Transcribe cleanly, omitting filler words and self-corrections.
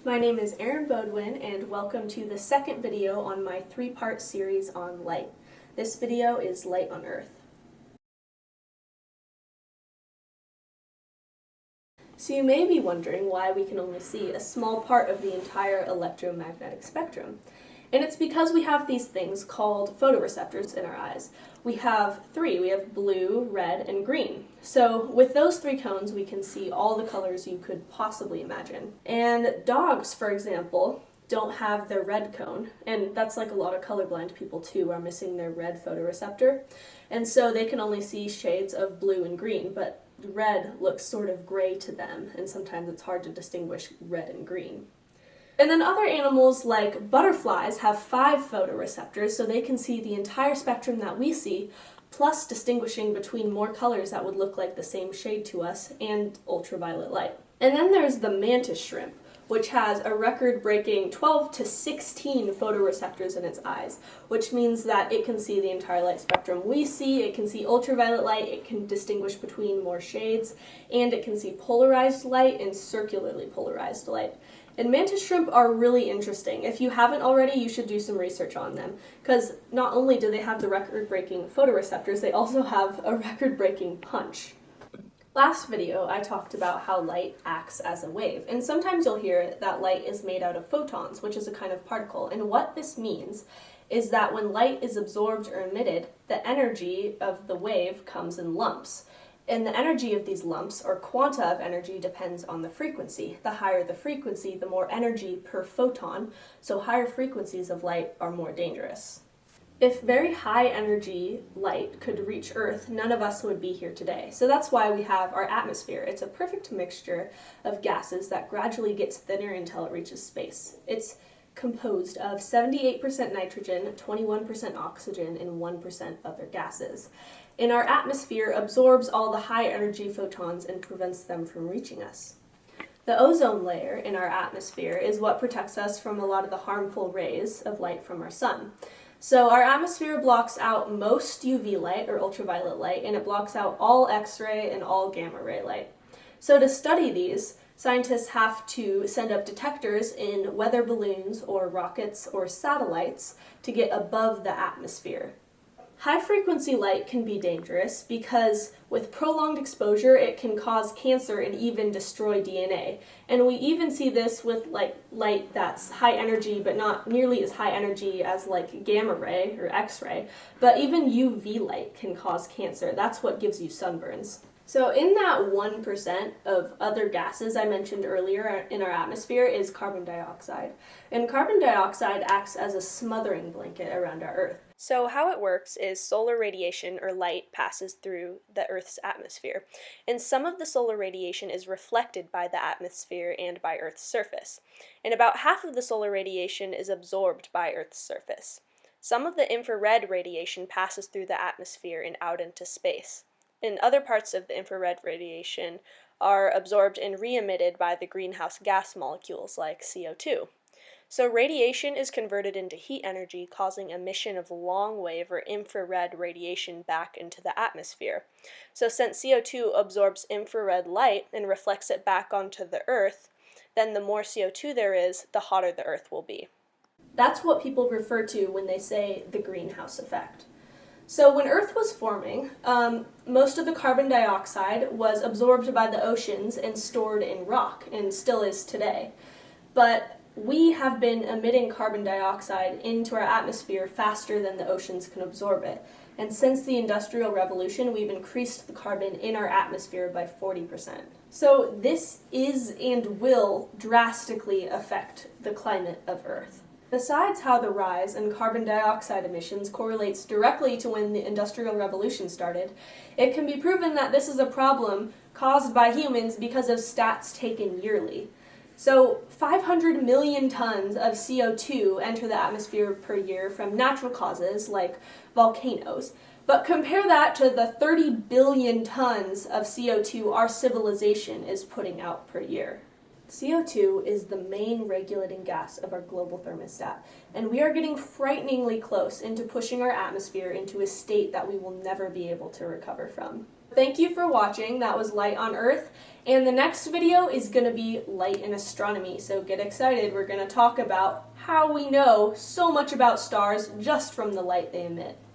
My name is Erin Bodwin, and welcome to the second video on my three-part series on light. This video is Light on Earth. So you may be wondering why we can only see a small part of the entire electromagnetic spectrum. And it's because we have these things called photoreceptors in our eyes. We have three. We have blue, red, and green. So with those three cones, we can see all the colors you could possibly imagine. And dogs, for example, don't have their red cone, and that's like a lot of colorblind people too are missing their red photoreceptor. And so they can only see shades of blue and green, but red looks sort of gray to them, and sometimes it's hard to distinguish red and green. And then other animals like butterflies have 5 photoreceptors, so they can see the entire spectrum that we see, plus distinguishing between more colors that would look like the same shade to us and ultraviolet light. And then there's the mantis shrimp, which has a record-breaking 12 to 16 photoreceptors in its eyes, which means that it can see the entire light spectrum we see, it can see ultraviolet light, it can distinguish between more shades, and it can see polarized light and circularly polarized light. And mantis shrimp are really interesting. If you haven't already, you should do some research on them, because not only do they have the record-breaking photoreceptors, they also have a record-breaking punch. Last video, I talked about how light acts as a wave, and sometimes you'll hear that light is made out of photons, which is a kind of particle, and what this means is that when light is absorbed or emitted, the energy of the wave comes in lumps. And the energy of these lumps, or quanta of energy, depends on the frequency. The higher the frequency, the more energy per photon, so higher frequencies of light are more dangerous. If very high energy light could reach Earth, none of us would be here today. So that's why we have our atmosphere. It's a perfect mixture of gases that gradually gets thinner until it reaches space. It's composed of 78% nitrogen, 21% oxygen, and 1% other gases. And our atmosphere absorbs all the high energy photons and prevents them from reaching us. The ozone layer in our atmosphere is what protects us from a lot of the harmful rays of light from our sun. So our atmosphere blocks out most UV light, or ultraviolet light, and it blocks out all X-ray and all gamma ray light. So to study these, scientists have to send up detectors in weather balloons or rockets or satellites to get above the atmosphere. High-frequency light can be dangerous because with prolonged exposure it can cause cancer and even destroy DNA. And we even see this with light that's high energy but not nearly as high energy as like gamma ray or X-ray. But even UV light can cause cancer. That's what gives you sunburns. So in that 1% of other gases I mentioned earlier in our atmosphere is carbon dioxide. And carbon dioxide acts as a smothering blanket around our Earth. So how it works is solar radiation or light passes through the Earth's atmosphere. And some of the solar radiation is reflected by the atmosphere and by Earth's surface. And about half of the solar radiation is absorbed by Earth's surface. Some of the infrared radiation passes through the atmosphere and out into space. And other parts of the infrared radiation are absorbed and re-emitted by the greenhouse gas molecules like CO2. So radiation is converted into heat energy, causing emission of long-wave or infrared radiation back into the atmosphere. So since CO2 absorbs infrared light and reflects it back onto the Earth, then the more CO2 there is, the hotter the Earth will be. That's what people refer to when they say the greenhouse effect. So when Earth was forming, most of the carbon dioxide was absorbed by the oceans and stored in rock, and still is today. But we have been emitting carbon dioxide into our atmosphere faster than the oceans can absorb it. And since the Industrial Revolution, we've increased the carbon in our atmosphere by 40%. So this is and will drastically affect the climate of Earth. Besides how the rise in carbon dioxide emissions correlates directly to when the Industrial Revolution started, it can be proven that this is a problem caused by humans because of stats taken yearly. So 500 million tons of CO2 enter the atmosphere per year from natural causes like volcanoes. But compare that to the 30 billion tons of CO2 our civilization is putting out per year. CO2 is the main regulating gas of our global thermostat, and we are getting frighteningly close into pushing our atmosphere into a state that we will never be able to recover from. Thank you for watching. That was Light on Earth. And the next video is going to be light in astronomy. So get excited. We're going to talk about how we know so much about stars just from the light they emit.